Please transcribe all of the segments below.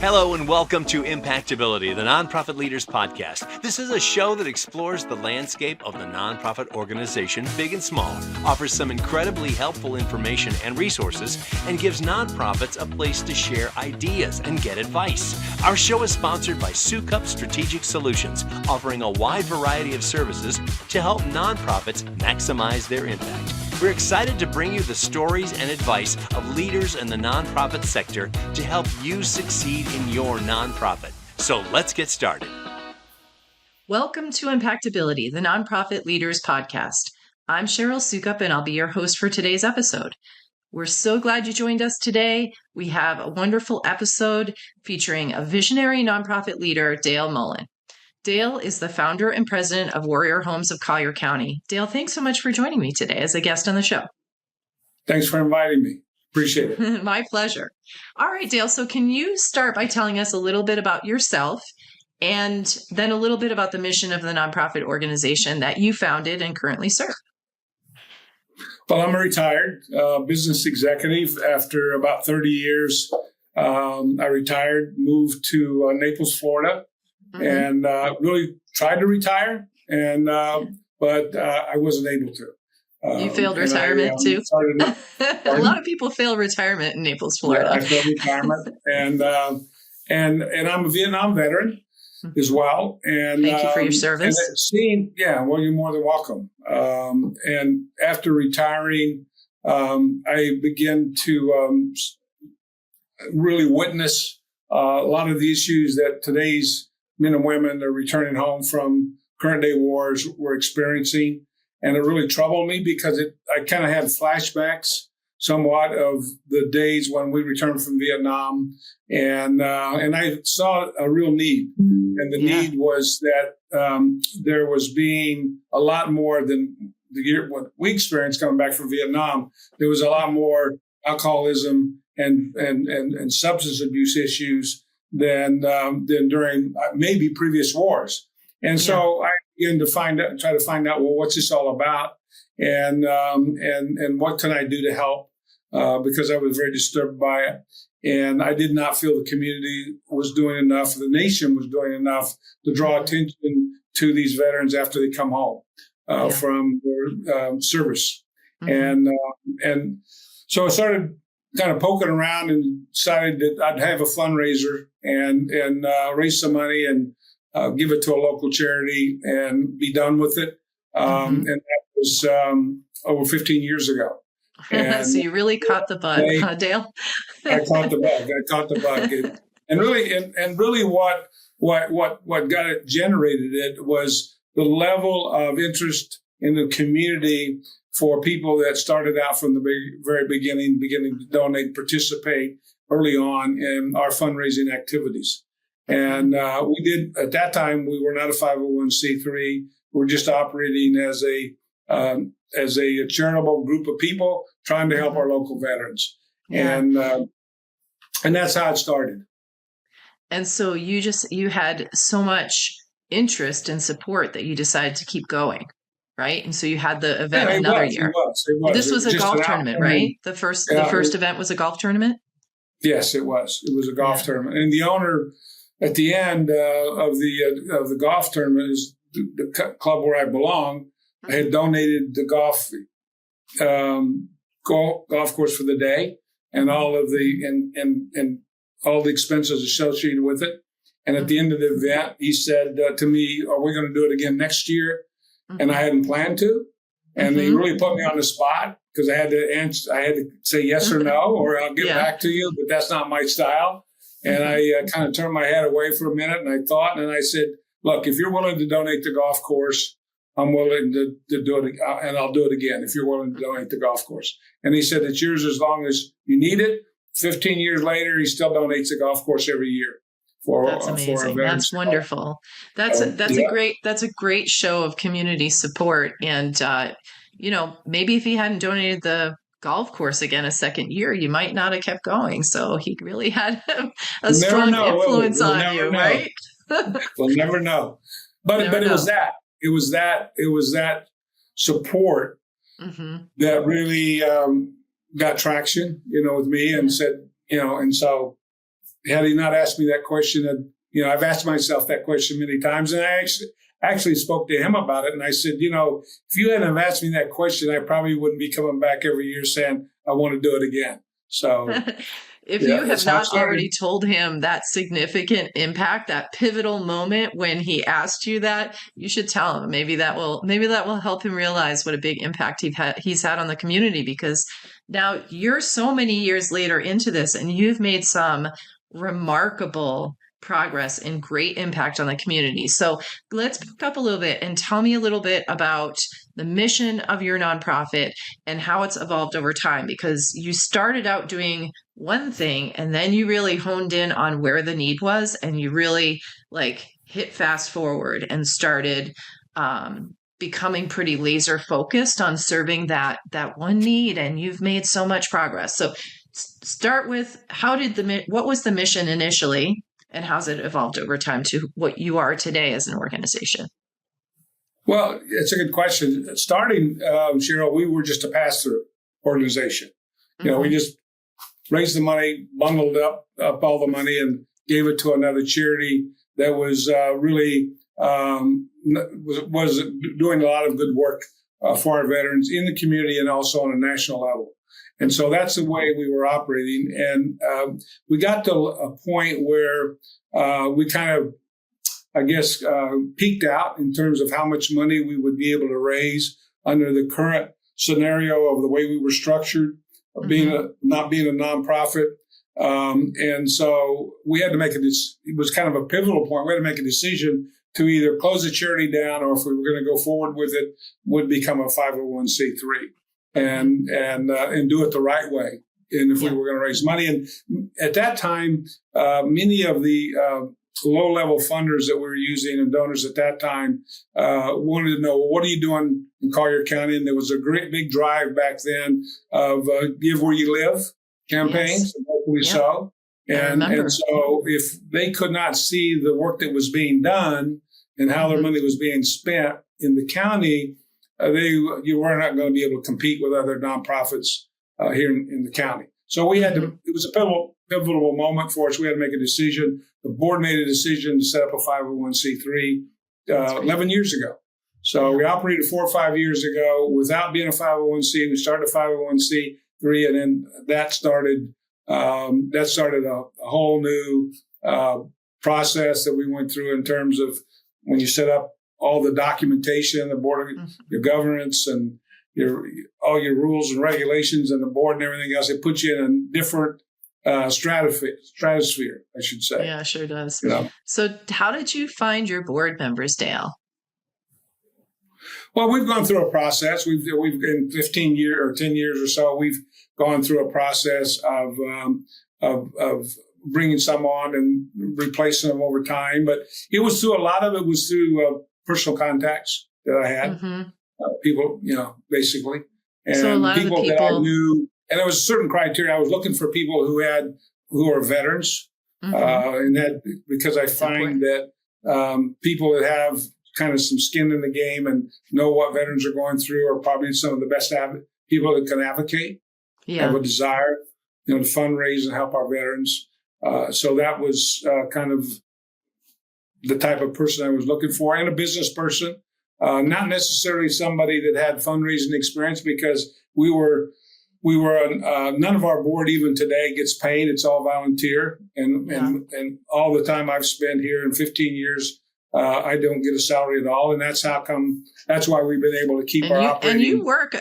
Hello and welcome to Impactability, the Nonprofit Leaders Podcast. This is a show that explores the landscape of the nonprofit organization, big and small, offers some incredibly helpful information and resources, and gives nonprofits a place to share ideas and get advice. Our show is sponsored by Sukup Strategic Solutions, offering a wide variety of services to help nonprofits maximize their impact. We're excited to bring you the stories and advice of leaders in the nonprofit sector to help you succeed in your nonprofit. So let's get started. Welcome to Impactability, the Nonprofit Leaders Podcast. I'm Cheryl Sukup, and I'll be your host for today's episode. We're so glad you joined us today. We have a wonderful episode featuring a visionary nonprofit leader, Dale Mullin. Dale is the founder and president of Warrior Homes of Collier County. Dale, thanks so much for joining me today as a guest on the show. Thanks for inviting me. Appreciate it. My pleasure. All right, Dale. So can you start by telling us a little bit about yourself and then a little bit about the mission of the nonprofit organization that you founded and currently serve? Well, I'm a retired business executive. After about 30 years, I retired, moved to Naples, Florida, and really tried to retire, but I wasn't able to. You failed retirement too? A lot of people fail retirement in Naples, Florida. Yeah, I failed retirement, and I'm a Vietnam veteran as well. And thank you for your service. Well, you're more than welcome. And after retiring, I began to really witness a lot of the issues that today's men and women that are returning home from current day wars were experiencing. And it really troubled me because I kind of had flashbacks somewhat of the days when we returned from Vietnam. And I saw a real need. And the need was that there was being a lot more than what we experienced coming back from Vietnam. There was a lot more alcoholism and substance abuse issues than during maybe previous wars. And so I began to try to find out, well, what's this all about? And what can I do to help? Because I was very disturbed by it. And I did not feel the community was doing enough, the nation was doing enough to draw attention to these veterans after they come home from their service. And so I started kind of poking around and decided that I'd have a fundraiser and raise some money and give it to a local charity and be done with it. And that was over 15 years ago. And so you really caught the bug, huh, Dale? I caught the bug. And really what got it generated it was the level of interest in the community for people that started out from the very beginning to donate, participate early on in our fundraising activities. And we did, at that time, we were not a 501c3. We were just operating as a charitable group of people trying to help our local veterans. And that's how it started. And so you had so much interest and support that you decided to keep going, right? And so you had the event another year. It was. This was a golf tournament, right? The first event was a golf tournament? Yes, it was. It was a golf tournament. And the owner at the end of the golf tournament is the club where I belong. I had donated the golf course for the day and all of and all the expenses associated with it. And at the end of the event, he said to me, "Are we going to do it again next year?" And I hadn't planned to. And he really put me on the spot because I had to answer. I had to say yes or no, or I'll get back to you. But that's not my style. And I kind of turned my head away for a minute, and I thought, and I said, "Look, if you're willing to donate the golf course, I'm willing to do it, and I'll do it again if you're willing to donate the golf course." And he said, "It's yours as long as you need it." 15 years later, he still donates the golf course every year. That's amazing. That's wonderful. That's a great show of community support. And maybe if he hadn't donated the golf course again a second year, you might not have kept going. So he really had a strong influence on you, right? We'll never know. But it was that. It was that support that really got traction, with me and said, and so had he not asked me that question, I've asked myself that question many times, and I actually spoke to him about it. And I said, if you hadn't have asked me that question, I probably wouldn't be coming back every year saying, I want to do it again. So if you have not already told him that significant impact, that pivotal moment when he asked you that, you should tell him. Maybe that will help him realize what a big impact he's had on the community, because now you're so many years later into this and you've made some remarkable progress and great impact on the community. So let's back up a little bit and tell me a little bit about the mission of your nonprofit and how it's evolved over time, because you started out doing one thing and then you really honed in on where the need was, and you really hit fast forward and started becoming pretty laser focused on serving that one need, and you've made so much progress. So start with what was the mission initially, and how's it evolved over time to what you are today as an organization? Well, it's a good question. Starting, Cheryl, we were just a pass-through organization. We just raised the money, bundled up all the money, and gave it to another charity that was really was doing a lot of good work for our veterans in the community and also on a national level. And so that's the way we were operating. And we got to a point where we kind of, peaked out in terms of how much money we would be able to raise under the current scenario of the way we were structured, of not being a nonprofit. And so we had to make it was kind of a pivotal point. We had to make a decision to either close the charity down, or if we were going to go forward with it, would become a 501c3 and do it the right way. And if we were going to raise money, and at that time, many of the low-level funders that we were using and donors at that time wanted to know, well, what are you doing in Collier County? And there was a great big drive back then of Give Where You Live campaigns, rightfully so. And so if they could not see the work that was being done and how their money was being spent in the county, you were not going to be able to compete with other nonprofits here in the county. So we had to, it was a pivotal moment for us. We had to make a decision. The board made a decision to set up a 501c3 11 years ago. So we operated 4 or 5 years ago without being a 501c. We started a 501c3, and then that started a whole new process that we went through in terms of when you set up all the documentation, the board of your governance, and all your rules and regulations, and the board and everything else. It puts you in a different stratosphere, I should say. Yeah, sure does. So how did you find your board members, Dale? Well, we've gone through a process. We've in 15 years or 10 years or so, we've gone through a process of bringing some on and replacing them over time. But a lot of it was through personal contacts that I had, people, basically, and so a lot people of the that I knew. And there was a certain criteria. I was looking for people who are veterans, and that because I find that people that have kind of some skin in the game and know what veterans are going through are probably some of the best people that can advocate, have a desire, to fundraise and help our veterans. So that was kind of the type of person I was looking for, and a business person, not necessarily somebody that had fundraising experience, because we were none of our board even today gets paid. It's all volunteer, and all the time I've spent here in 15 years, I don't get a salary at all, and that's why we've been able to keep our operating. And you work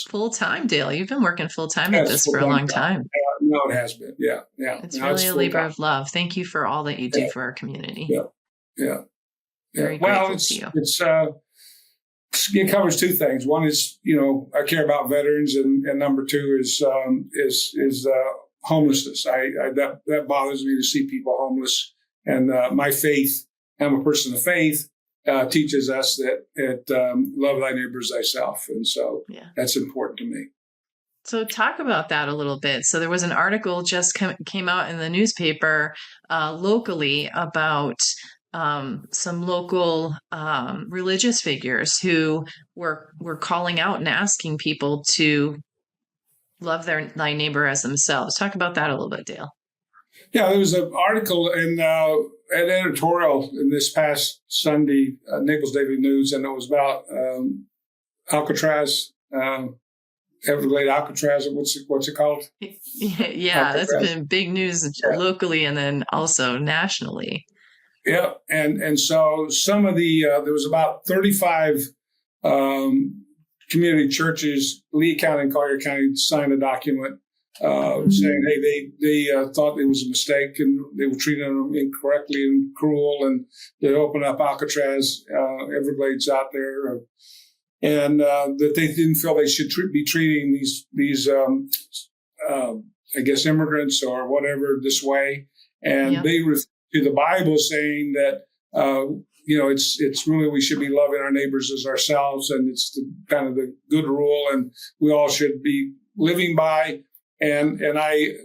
full time, Dale. You've been working full time at this for a long time. No, it has been. Yeah. It's really a labor of love. Thank you for all that you do for our community. Yeah. Very grateful to you. It covers two things. One is, I care about veterans, and number two is homelessness. That bothers me to see people homeless, and my faith. I'm a person of faith. Teaches us that love thy neighbor as thyself, and so that's important to me. So talk about that a little bit. So there was an article just came out in the newspaper locally about some local religious figures who were calling out and asking people to love thy neighbor as themselves. Talk about that a little bit, Dale. Yeah, there was an article in an editorial in this past Sunday, Naples Daily News, and it was about Alcatraz, Everglade Alcatraz. What's it called? Yeah, that's Alcatraz. been big news Yeah. locally and then also nationally. Yeah, and so some of the there was about 35 community churches, Lee County and Collier County, signed a document saying, hey, they thought it was a mistake and they were treating them incorrectly and cruel, and they opened up Alcatraz, Everglades out there, and that they didn't feel they should be treating these I guess immigrants or whatever this way, and they referred to the Bible saying that it's really we should be loving our neighbors as ourselves, and it's kind of the good rule, and we all should be living by. And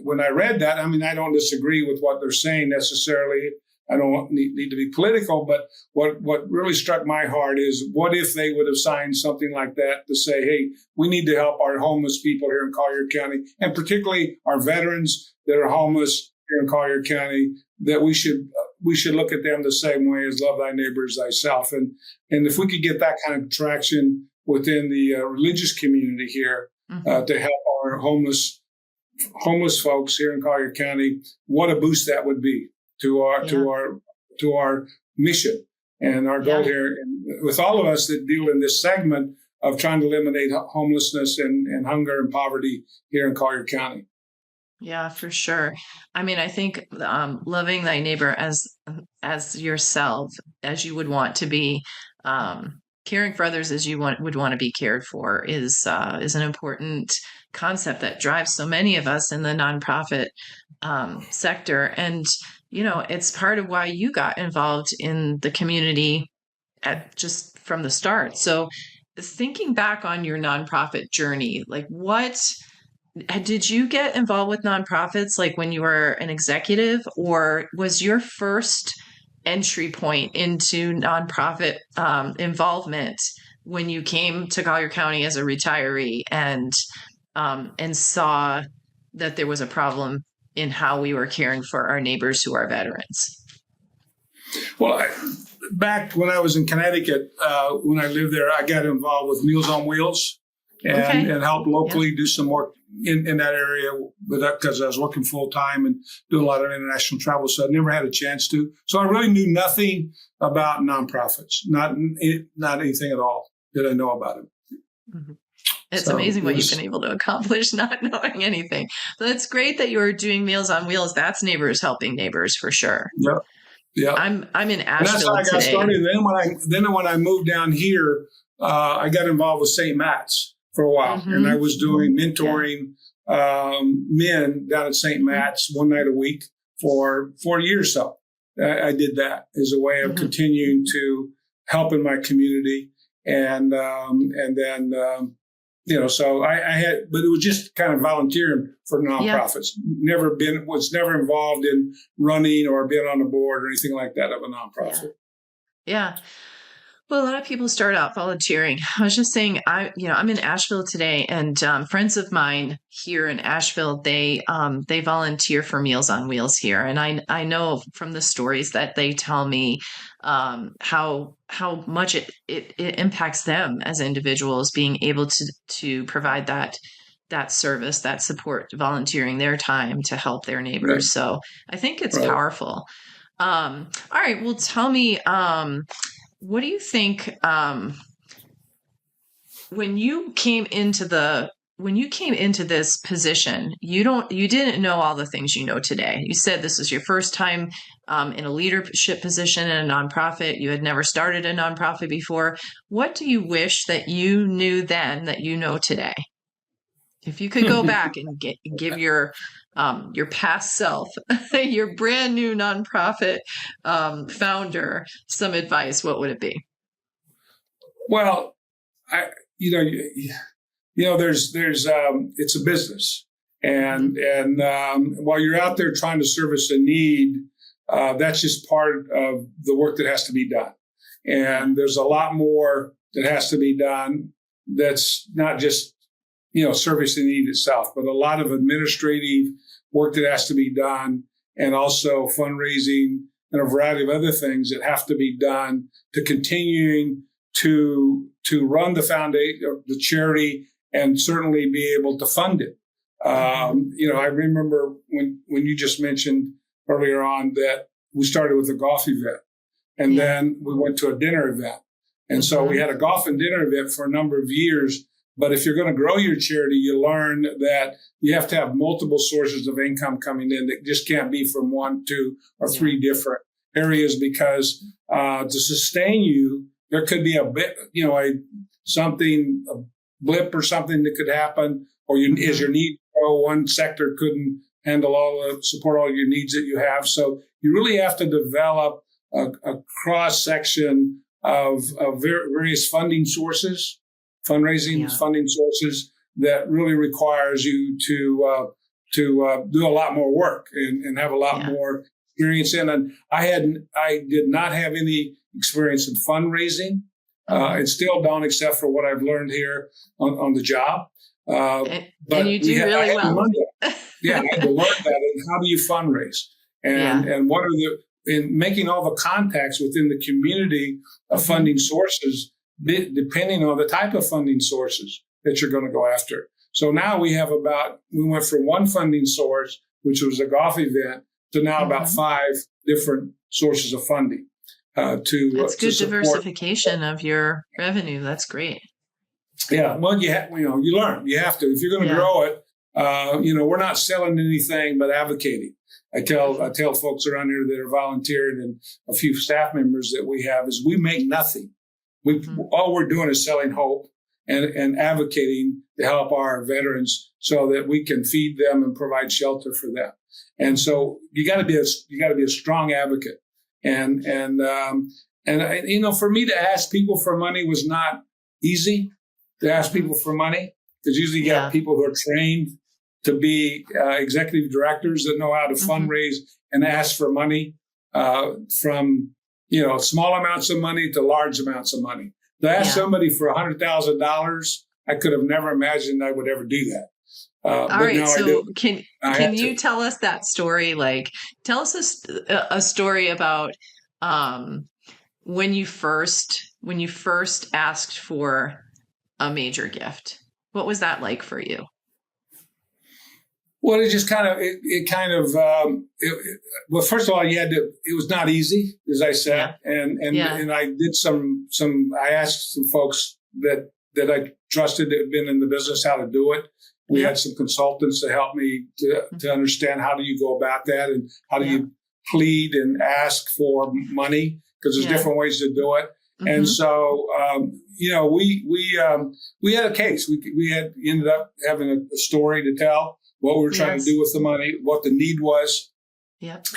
when I read that, I mean, I don't disagree with what they're saying necessarily. I don't need to be political, but what really struck my heart is what if they would have signed something like that to say, hey, we need to help our homeless people here in Collier County, and particularly our veterans that are homeless here in Collier County, that we should look at them the same way as love thy neighbor as thyself. And if we could get that kind of traction within the religious community here to help our homeless folks here in Collier County, what a boost that would be to our mission and our goal here. And with all of us that deal in this segment of trying to eliminate homelessness and hunger and poverty here in Collier County. Yeah, for sure. I mean, I think loving thy neighbor as yourself, as you would want to be, caring for others as you would want to be cared for is an important concept that drives so many of us in the nonprofit sector. And it's part of why you got involved in the community just from the start. So, thinking back on your nonprofit journey, like what did you get involved with nonprofits like when you were an executive, or was your first entry point into nonprofit involvement when you came to Collier County as a retiree and saw that there was a problem in how we were caring for our neighbors who are veterans? Well, back when I was in Connecticut, when I lived there, I got involved with Meals on Wheels and helped locally do some work in that area because I was working full time and doing a lot of international travel. So I never had a chance to. So I really knew nothing about nonprofits, not anything at all did I know about it. Mm-hmm. It's amazing what you've been able to accomplish not knowing anything. But it's great that you're doing Meals on Wheels. That's neighbors helping neighbors for sure. Yep. Yeah. I'm in Asheville and that's how I got today. started. Then when I moved down here, I got involved with St. Matt's for a while, and I was doing mentoring men down at St. Matt's one night a week for 4 years. So I did that as a way of continuing to help in my community, and then. So I had, but it was just kind of volunteering for nonprofits. Was never involved in running or being on the board or anything like that of a nonprofit. Yeah. Well, a lot of people start out volunteering. I was just saying, I'm in Asheville today, and friends of mine here in Asheville, they volunteer for Meals on Wheels here, and I know from the stories that they tell me how much it impacts them as individuals, being able to provide that service, that support, volunteering their time to help their neighbors. Right. So I think it's powerful. All right, well, tell me. What do you think when you came into this position? You didn't know all the things you know today. You said this was your first time in a leadership position in a nonprofit. You had never started a nonprofit before. What do you wish that you knew then that you know today? If you could go back and give your past self, your brand new nonprofit founder, some advice, what would it be? Well, there's it's a business, and while you're out there trying to service a need, that's just part of the work that has to be done, and there's a lot more that has to be done. That's not just service the need itself, but a lot of administrative work that has to be done and also fundraising and a variety of other things that have to be done to continuing to run the foundation, the charity, and certainly be able to fund it. I remember when you just mentioned earlier on that we started with a golf event, and then we went to a dinner event. And so we had a golf and dinner event for a number of years. But if you're going to grow your charity, you learn that you have to have multiple sources of income coming in. That just can't be from 1, 2, or 3 different areas, because to sustain you, there could be a bit, a blip or something that could happen, or as your need grow, one sector couldn't handle support all your needs that you have. So you really have to develop a cross section of various funding sources. Fundraising funding sources that really requires you to do a lot more work and have a lot more experience in. And I did not have any experience in fundraising, and still don't, except for what I've learned here on the job. But you do really well. I had to learn that. And how do you fundraise? And what are in making all the contacts within the community of funding sources, depending on the type of funding sources that you're going to go after. So now we went from one funding source, which was a golf event, to now about 5 different sources of funding. That's good diversification of your revenue. That's great. Yeah. Well, you learn. You have to. If you're going to grow it, we're not selling anything but advocating. I tell folks around here that are volunteered and a few staff members that we have is we make nothing. All we're doing is selling hope and advocating to help our veterans so that we can feed them and provide shelter for them. And so you got to be a strong advocate. And for me to ask people for money was not easy. To ask people for money, because usually you got people who are trained to be executive directors that know how to fundraise and ask for money from small amounts of money to large amounts of money. To ask somebody for $100,000, I could have never imagined I would ever do that. All right. So can you tell us that story? Like, tell us a story about when you first asked for a major gift. What was that like for you? Well, it just well, first of all, it was not easy, as I said. And I did I asked some folks that I trusted that had been in the business how to do it. We had some consultants to help me to understand how do you go about that and how do you plead and ask for money, because there's different ways to do it. And so, we had a case. We ended up having a story to tell, what we were trying to do with the money, what the need was.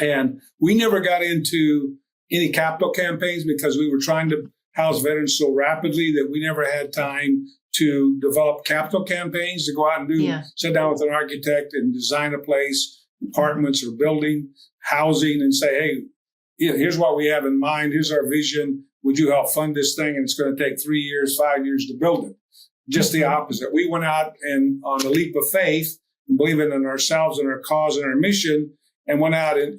And we never got into any capital campaigns because we were trying to house veterans so rapidly that we never had time to develop capital campaigns to go out and sit down with an architect and design a place, apartments or building, housing, and say, hey, here's what we have in mind. Here's our vision. Would you help fund this thing? And it's going to take 3 years, 5 years to build it. Just the opposite. We went out and on a leap of faith, and believing in ourselves and our cause and our mission, and went out and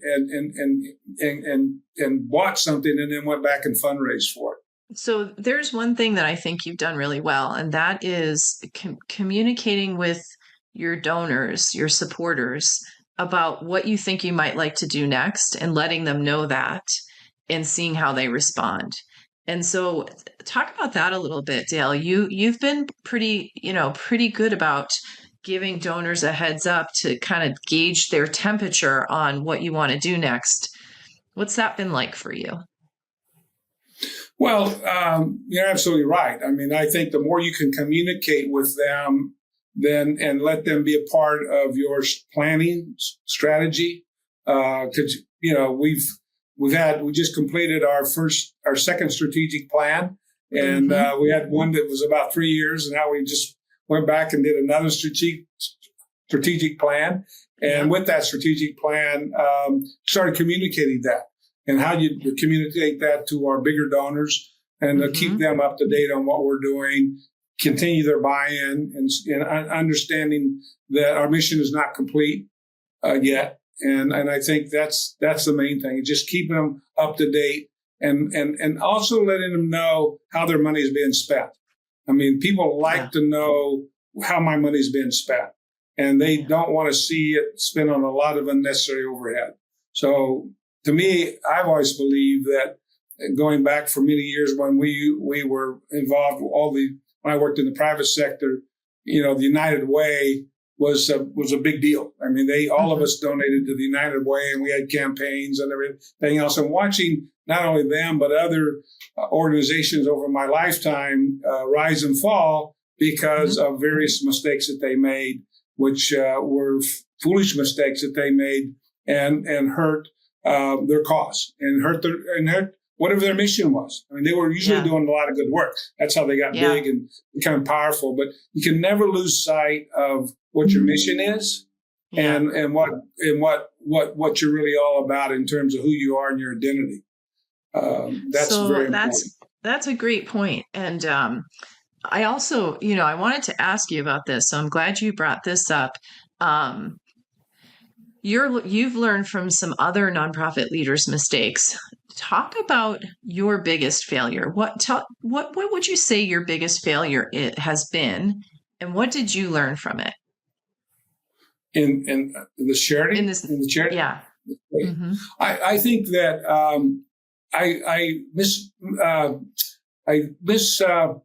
bought something and then went back and fundraised for it. So there's one thing that I think you've done really well, and that is communicating with your donors, your supporters, about what you think you might like to do next and letting them know that and seeing how they respond. And so talk about that a little bit, Dale. You've been pretty good about giving donors a heads up to kind of gauge their temperature on what you want to do next. What's that been like for you? Well, you're absolutely right. I mean, I think the more you can communicate with them and let them be a part of your planning strategy, because, we just completed our second strategic plan, and we had one that was about 3 years, and now we just went back and did another strategic plan. And with that strategic plan, started communicating that and how you communicate that to our bigger donors and to keep them up to date on what we're doing, continue their buy-in and understanding that our mission is not complete yet. And I think that's the main thing. Just keeping them up to date and also letting them know how their money is being spent. I mean, people like to know how my money is being spent, and they don't want to see it spent on a lot of unnecessary overhead. So to me, I've always believed that going back for many years when we were involved, when I worked in the private sector, the United Way was a big deal. I mean, all of us donated to the United Way, and we had campaigns and everything else. And watching not only them but other organizations over my lifetime rise and fall because of various mistakes that they made, which were foolish mistakes that they made, and hurt their cause and hurt whatever their mission was. I mean, they were usually doing a lot of good work. That's how they got big and become powerful. But you can never lose sight of what your mission is and what you're really all about in terms of who you are and your identity. That's very important. That's a great point. And I also, I wanted to ask you about this. So I'm glad you brought this up. You've learned from some other nonprofit leaders' mistakes. Talk about your biggest failure. What would you say your biggest failure has been, and what did you learn from it? In the charity? In the charity? Yeah. Mm-hmm. I think that I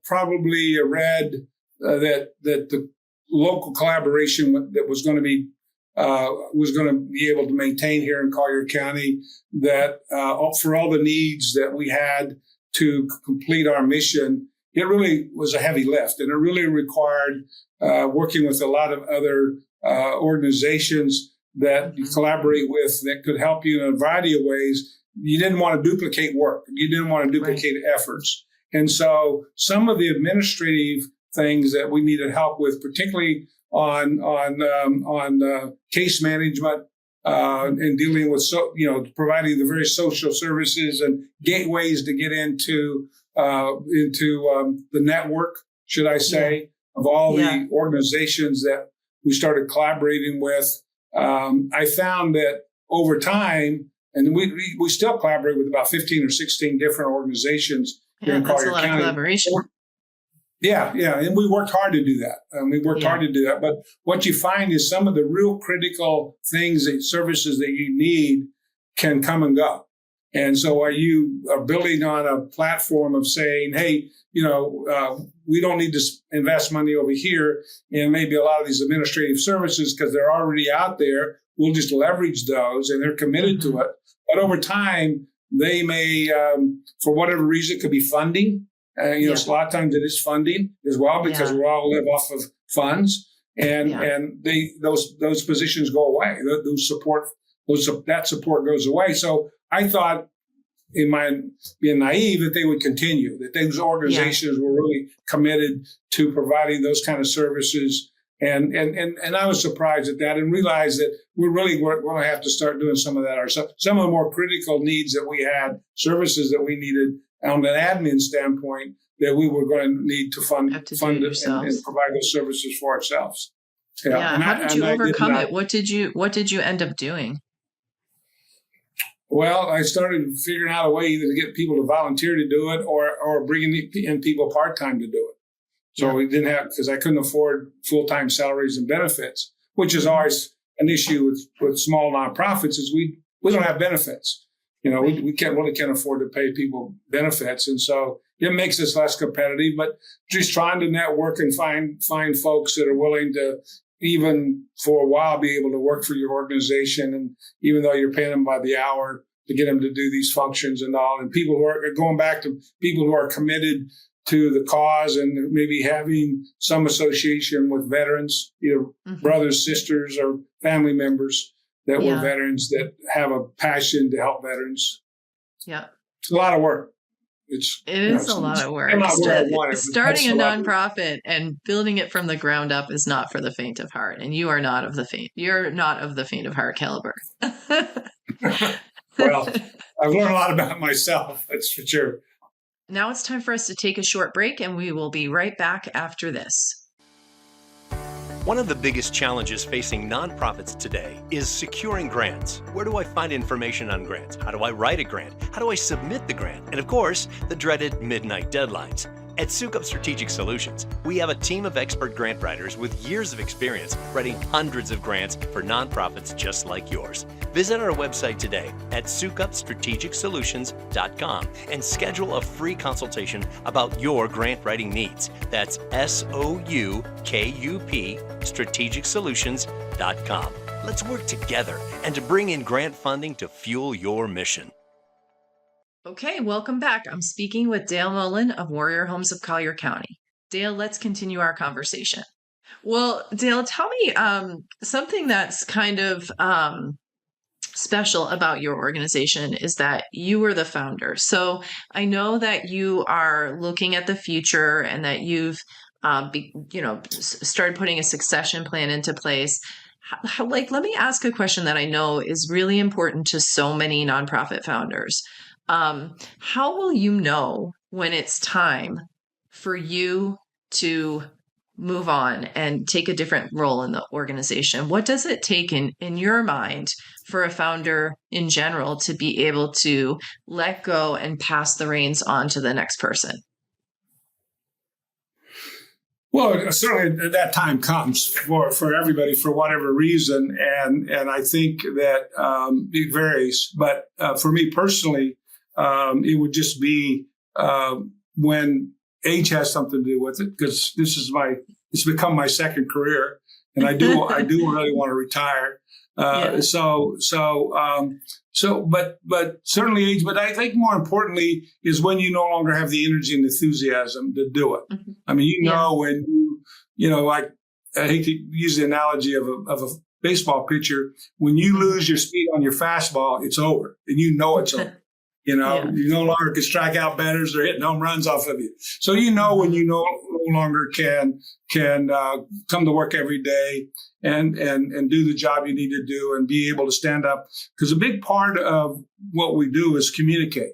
probably read that the local collaboration that was going to be able to maintain here in Collier County, that for all the needs that we had to complete our mission, it really was a heavy lift, and it really required working with a lot of other organizations that you collaborate with that could help you in a variety of ways. You didn't want to duplicate work. You didn't want to duplicate efforts. And so some of the administrative things that we needed help with, particularly on case management and dealing with providing the various social services and gateways to get into the network, should I say, of all the organizations that we started collaborating with. I found that over time, and we still collaborate with about 15 or 16 different organizations here in Collier County. That's a lot of collaboration. Yeah, and we worked hard to do that. But what you find is some of the real critical services that you need can come and go. And so while you are building on a platform of saying, hey, we don't need to invest money over here in maybe a lot of these administrative services because they're already out there, we'll just leverage those, and they're committed to it. But over time, they may, for whatever reason, it could be funding. A lot of times it is funding as well, because we all live off of funds, and those positions go away. That support goes away. So I thought, in my being naive, that they would continue, that those organizations were really committed to providing those kind of services. And I was surprised at that, and realized that we're going to have to start doing some of that ourselves. Some of the more critical needs that we had, services that we needed on an admin standpoint, that we were going to need to fund it and provide those services for ourselves. How did you overcome it? What did you end up doing? Well, I started figuring out a way either to get people to volunteer to do it or bringing in people part-time to do it. So we didn't have, because I couldn't afford full-time salaries and benefits, which is always an issue with small nonprofits, is we don't have benefits. We can't afford to pay people benefits. And so it makes us less competitive, but just trying to network and find folks that are willing to, even for a while, be able to work for your organization. And even though you're paying them by the hour, to get them to do these functions and all, and people who are going back to people who are committed to the cause and maybe having some association with veterans, either brothers, sisters, or family members that were veterans that have a passion to help veterans. Yeah. It's a lot of work. It is a lot of work. Starting a nonprofit and building it from the ground up is not for the faint of heart, and you are not of the faint. You're not of the faint of heart caliber. Well, I've learned a lot about myself. That's for sure. Now it's time for us to take a short break, and we will be right back after this. One of the biggest challenges facing nonprofits today is securing grants. Where do I find information on grants? How do I write a grant? How do I submit the grant? And of course, the dreaded midnight deadlines. At Sukup Strategic Solutions, we have a team of expert grant writers with years of experience writing hundreds of grants for nonprofits just like yours. Visit our website today at sukupstrategicsolutions.com and schedule a free consultation about your grant writing needs. That's SOUKUP strategicsolutions.com. Let's work together and to bring in grant funding to fuel your mission. Okay, welcome back. I'm speaking with Dale Mullin of Warrior Homes of Collier County. Dale, let's continue our conversation. Well, Dale, tell me something that's kind of special about your organization is that you were the founder. So I know that you are looking at the future and that you've started putting a succession plan into place. Let me ask a question that I know is really important to so many nonprofit founders. How will you know when it's time for you to move on and take a different role in the organization? What does it take in your mind for a founder in general to be able to let go and pass the reins on to the next person? Well, certainly that time comes for everybody for whatever reason, and I think that it varies. But for me personally, it would just be when age has something to do with it, because it's become my second career, and I do really want to retire. But certainly age. But I think more importantly is when you no longer have the energy and enthusiasm to do it. Mm-hmm. I mean, when like I hate to use the analogy of a baseball pitcher. When you lose your speed on your fastball, it's over, and it's over. You no longer can strike out batters or hitting home runs off of you. So when you no longer can come to work every day and do the job you need to do and be able to stand up. Because a big part of what we do is communicate.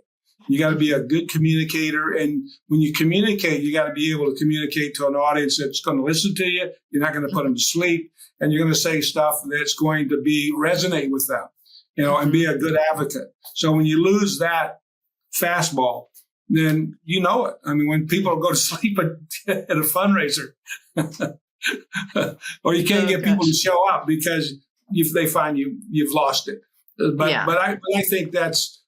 You got to be a good communicator. And when you communicate, you got to be able to communicate to an audience that's going to listen to you. You're not going to put them to sleep. And you're going to say stuff that's going to resonate with them. And be a good advocate. So when you lose that fastball, then you know it. I mean, when people go to sleep at a fundraiser, or you can't get people to show up because if they find you've lost it. But I think that's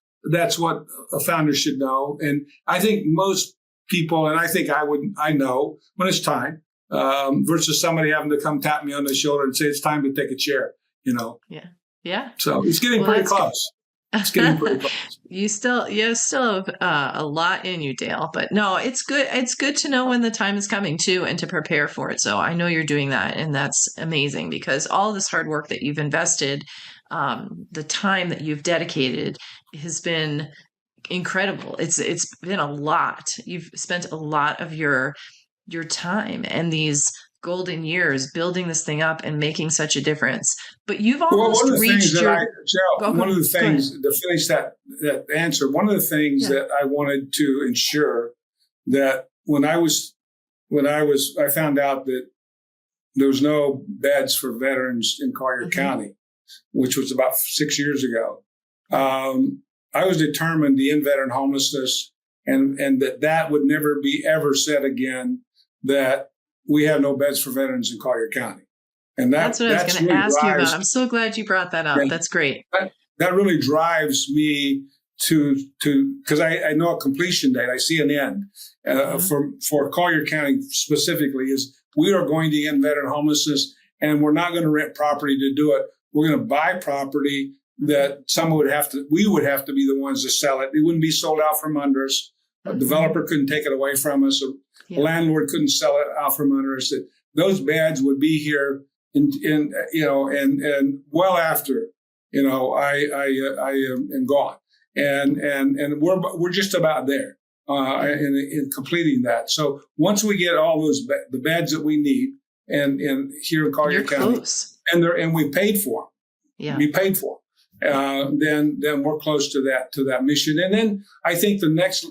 what a founder should know. And I think most people, and I think I know when it's time, versus somebody having to come tap me on the shoulder and say it's time to take a chair. Yeah. Yeah. So it's getting pretty close. It's getting pretty close. You still have a lot in you, Dale. But no, it's good. It's good to know when the time is coming too, and to prepare for it. So I know you're doing that, and that's amazing because all this hard work that you've invested, the time that you've dedicated, has been incredible. It's been a lot. You've spent a lot of your time and these golden years building this thing up and making such a difference. But you've almost reached your... One of the things, to finish that answer, one of the things that I wanted to ensure that when I found out that there was no beds for veterans in Collier County, which was about 6 years ago, I was determined to end veteran homelessness and that would never be ever said again, that we have no beds for veterans in Collier County. And that's what I was going to ask you about. I'm so glad you brought that up. That's great. That really drives me because I know a completion date. I see an end for Collier County specifically is we are going to end veteran homelessness, and we're not going to rent property to do it. We're going to buy property that we would have to be the ones to sell it. It wouldn't be sold out from under us. A developer couldn't take it away from us. A landlord couldn't sell it out from under us. Those beds would be here and well after I am gone, and we're just about there in completing that. So once we get all the beds that we need, and here in Collier County, close. and we paid for them. Yeah, we paid for them. then we're close to that mission. And then I think the next,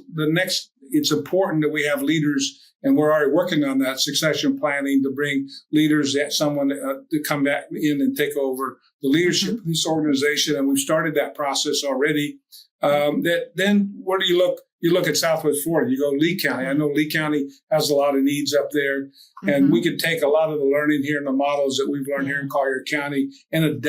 it's important that we have leaders, and we're already working on that succession planning to bring leaders, someone to come back in and take over the leadership of this organization. And we've started that process already. That then where do you look? You look at Southwest Florida, you go Lee County. I know Lee County has a lot of needs up there. And we could take a lot of the learning here and the models that we've learned here in Collier County and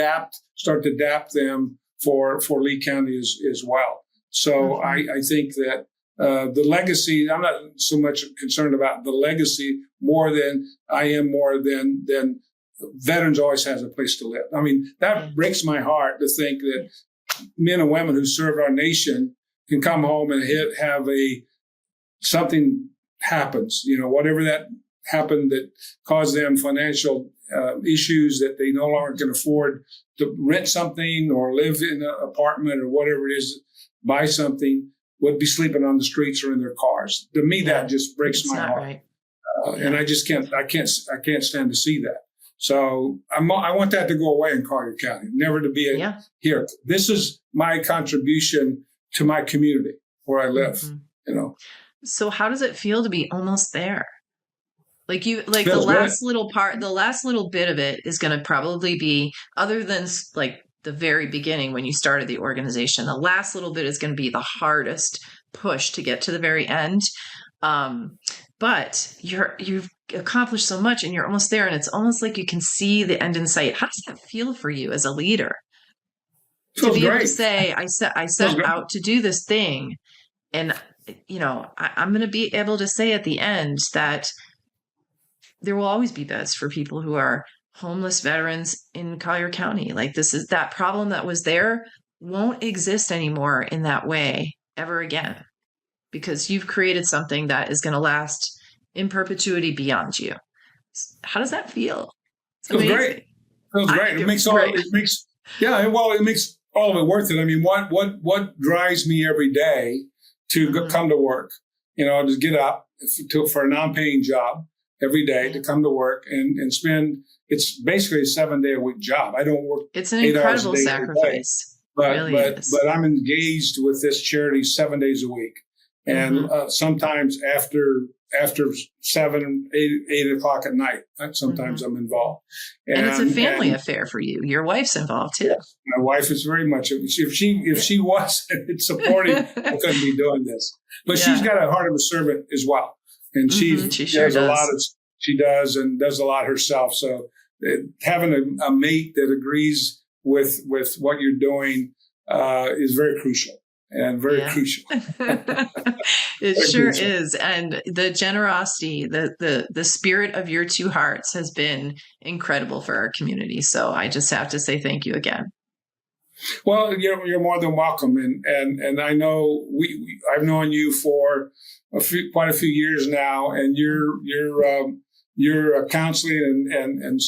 start to adapt them for Lee County as well. So I think that the legacy, I'm not so much concerned about the legacy more than veterans always has a place to live. I mean, that breaks my heart to think that men and women who served our nation can come home and have something happens, whatever that happened that caused them financial issues that they no longer can afford to rent something or live in an apartment or whatever it is, buy something, would be sleeping on the streets or in their cars. To me, that just breaks my heart. Right. And I just can't stand to see that. So I want that to go away in Collier County, never to be here. This is my contribution to my community where I live, So how does it feel to be almost there? The last little bit of it is going to probably be, other than like the very beginning when you started the organization, the last little bit is going to be the hardest push to get to the very end. But you've accomplished so much and you're almost there, and it's almost like you can see the end in sight. How does that feel for you as a leader? To be able to say, I set out to do this thing, and I'm going to be able to say at the end that there will always be beds for people who are homeless veterans in Collier County. Like, that problem that was there won't exist anymore in that way ever again, because you've created something that is going to last in perpetuity beyond you. How does that feel? Feels great. It makes all of it worth it. I mean, what drives me every day to come to work? To get up for a non-paying job every day to come to work and spend. It's basically a 7-day-a-week job. I don't work. It's an incredible sacrifice. But I'm engaged with this charity 7 days a week, and sometimes after 7, 8 o'clock at night, sometimes I'm involved. And it's a family affair for you. Your wife's involved too. Yes, my wife is very much. If she wasn't supporting, I couldn't be doing this. But she's got a heart of a servant as well, and she does a lot of. She does and does a lot herself. So having a mate that agrees with what you're doing is very crucial. And very crucial. It sure is. And the generosity, the spirit of your two hearts has been incredible for our community. So I just have to say thank you again. Well, you're more than welcome. And I know I've known you for quite a few years now, and your counseling and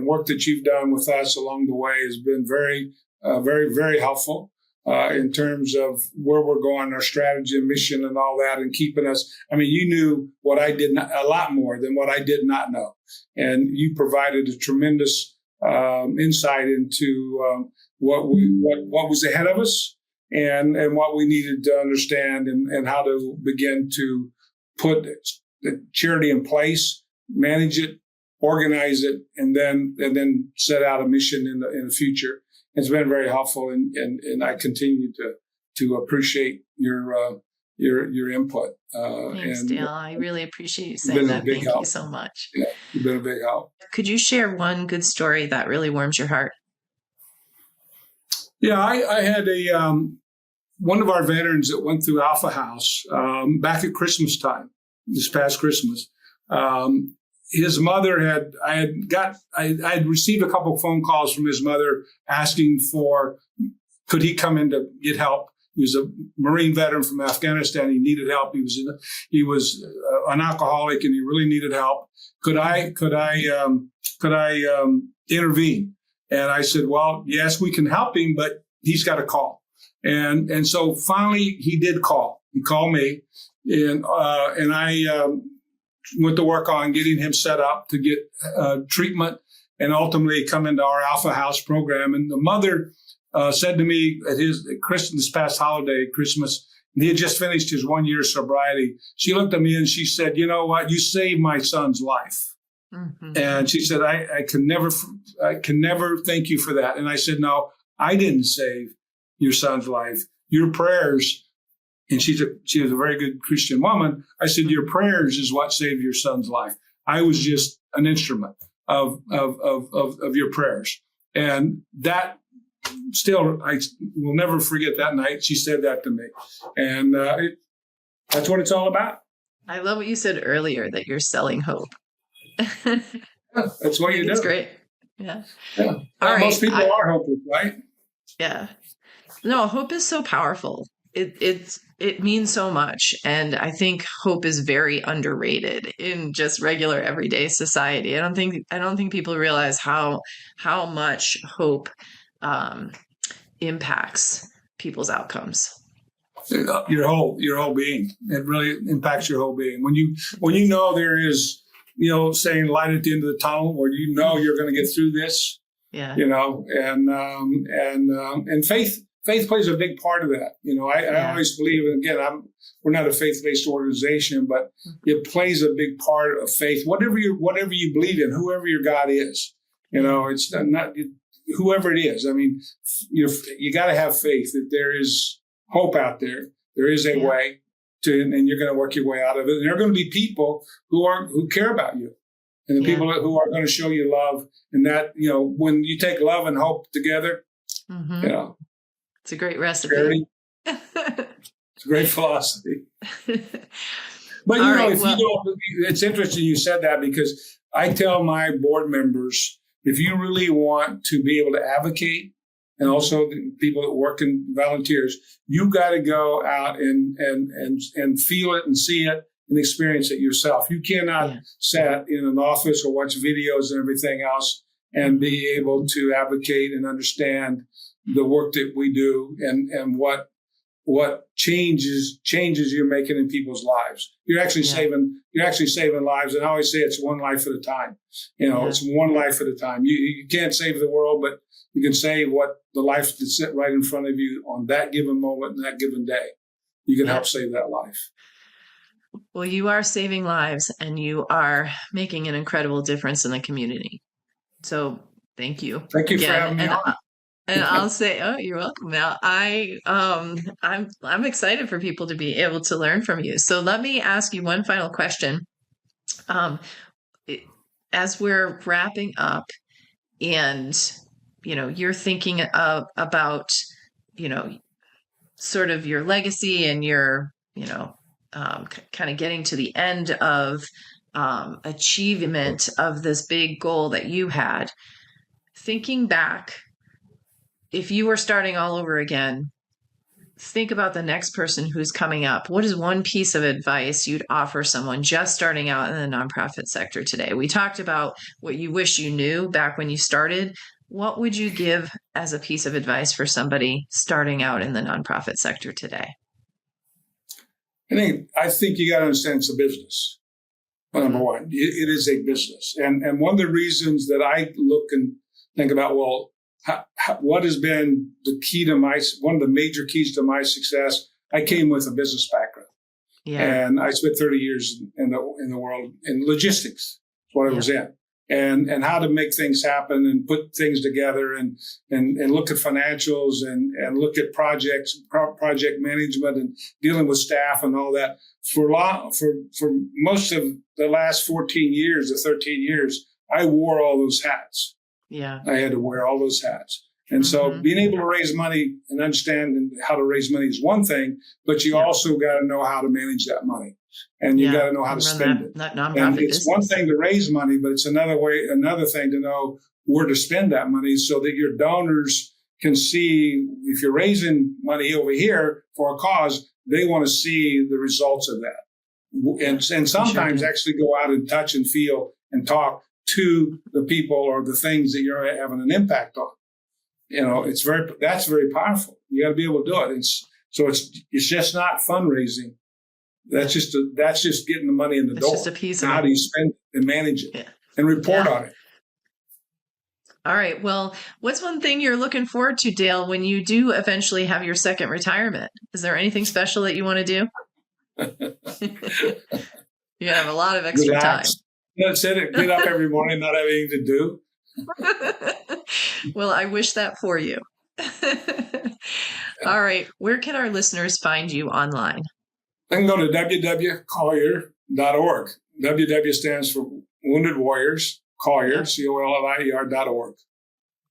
work that you've done with us along the way has been very, very, very helpful. In terms of where we're going, our strategy and mission and all that, and keeping us. I mean, you knew what I did not, a lot more than what I did not know. And you provided a tremendous insight into what was ahead of us and what we needed to understand and how to begin to put the charity in place, manage it, organize it, and then set out a mission in the future. It's been very helpful, and I continue to appreciate your input. Thanks, Dale. I really appreciate you saying that. Thank you so much. Yeah, you've been a big help. Could you share one good story that really warms your heart? Yeah, I had one of our veterans that went through Alpha House back at Christmas time, this past Christmas. His mother I had received a couple of phone calls from his mother asking could he come in to get help. He was a Marine veteran from Afghanistan. He needed help. He was an alcoholic and he really needed help. Could I intervene? And I said, well, yes, we can help him, but he's got to call. And so finally he did call. He called me and I went to work on getting him set up to get treatment and ultimately come into our Alpha House program. And the mother said to me at this past holiday, Christmas, he had just finished his 1 year sobriety. She looked at me and she said, "You know what? You saved my son's life." Mm-hmm. And she said, I can never thank you for that. And I said, "No, I didn't save your son's life. Your prayers." And she was a very good Christian woman. I said, "Your prayers is what saved your son's life. I was just an instrument of your prayers." And that still, I will never forget that night. She said that to me. And that's what it's all about. I love what you said earlier, that you're selling hope. Yeah, that's what you do. It's great. Yeah. All right. Most people are hopeless, right? Yeah. No, hope is so powerful. It means so much. And I think hope is very underrated in just regular everyday society. I don't think people realize how much hope impacts people's outcomes. Your whole being. It really impacts your whole being. When you know there is, saying light at the end of the tunnel, or you're going to get through this. Yeah. And faith plays a big part of that. I always believe, and again, we're not a faith-based organization, but it plays a big part of faith. Whatever you believe in, whoever your God is, it's not whoever it is. I mean, you got to have faith that there is hope out there. There is a way to, and you're going to work your way out of it. And there are going to be people who care about you, and the people who are going to show you love. And that, when you take love and hope together, it's a great recipe. It's a great philosophy. But it's interesting you said that, because I tell my board members, if you really want to be able to advocate, and also the people that work in volunteers, you got to go out and feel it and see it and experience it yourself. You cannot sit in an office or watch videos and everything else and be able to advocate and understand the work that we do and what changes you're making in people's lives. You're actually saving lives. And I always say it's one life at a time. It's one life at a time. You can't save the world, but you can save the life that's sit right in front of you on that given moment and that given day. You can help save that life. Well, you are saving lives, and you are making an incredible difference in the community. So thank you. Thank you for having me on. And I'll say, oh, you're welcome. Now, I'm excited for people to be able to learn from you. So let me ask you one final question. As we're wrapping up, and you're thinking about sort of your legacy and your kind of getting to the end of achievement of this big goal that you had. Thinking back, if you were starting all over again, think about the next person who's coming up. What is one piece of advice you'd offer someone just starting out in the nonprofit sector today? We talked about what you wish you knew back when you started. What would you give as a piece of advice for somebody starting out in the nonprofit sector today? I think you got to understand it's a business. Number one, it is a business. And one of the reasons that I look and think about, what has been one of the major keys to my success? I came with a business background, and I spent 30 years in the world in logistics. That's what I was in, and how to make things happen and put things together and look at financials and look at project management and dealing with staff and all that. For most of the last 14 years or 13 years, I wore all those hats. Yeah, I had to wear all those hats. And so being able to raise money and understand how to raise money is one thing, but you also got to know how to manage that money, and you got to know how to spend it. And it's one thing to raise money, but it's another thing to know where to spend that money so that your donors can see if you're raising money over here for a cause, they want to see the results of that. And sometimes actually go out and touch and feel and talk to the people or the things that you're having an impact on. That's very powerful. You got to be able to do it. It's just not fundraising. That's just getting the money in the door. It's just a piece of it. How do you spend it and manage it and report on it? All right. Well, what's one thing you're looking forward to, Dale, when you do eventually have your second retirement? Is there anything special that you want to do? You have a lot of extra Relax. time. That's it. Get up every morning, not have anything to do. Well, I wish that for you. All right. Where can our listeners find you online? They can go to www.collier.org. WW stands for Wounded Warriors, Collier, COLLIER.org.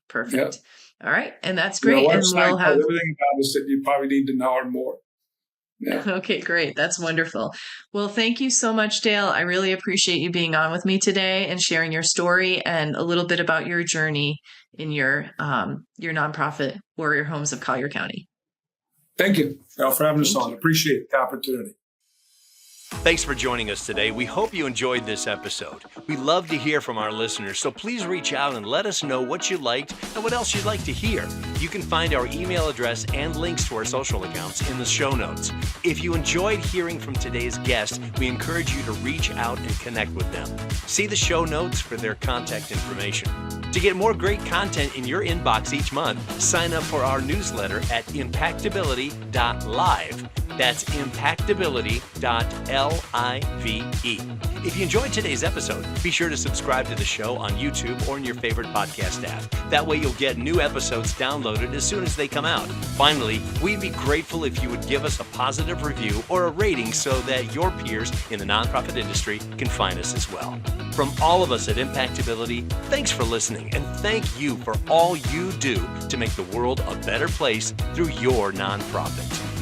Perfect. Yep. All right. And that's great. The And website we'll have has everything about us that you probably need to know or more. Yeah. Okay, great. That's wonderful. Well, thank you so much, Dale. I really appreciate you being on with me today and sharing your story and a little bit about your journey in your nonprofit, Warrior Homes of Collier County. Thank you, Al, for having us Thank on. you. Appreciate the opportunity. Thanks for joining us today. We hope you enjoyed this episode. We love to hear from our listeners, so please reach out and let us know what you liked and what else you'd like to hear. You can find our email address and links to our social accounts in the show notes. If you enjoyed hearing from today's guest, we encourage you to reach out and connect with them. See the show notes for their contact information. To get more great content in your inbox each month, sign up for our newsletter at impactability.live. That's impactability.live. If you enjoyed today's episode, be sure to subscribe to the show on YouTube or in your favorite podcast app. That way you'll get new episodes downloaded as soon as they come out. Finally, we'd be grateful if you would give us a positive review or a rating so that your peers in the nonprofit industry can find us as well. From all of us at Impactability, thanks for listening, and thank you for all you do to make the world a better place through your nonprofit.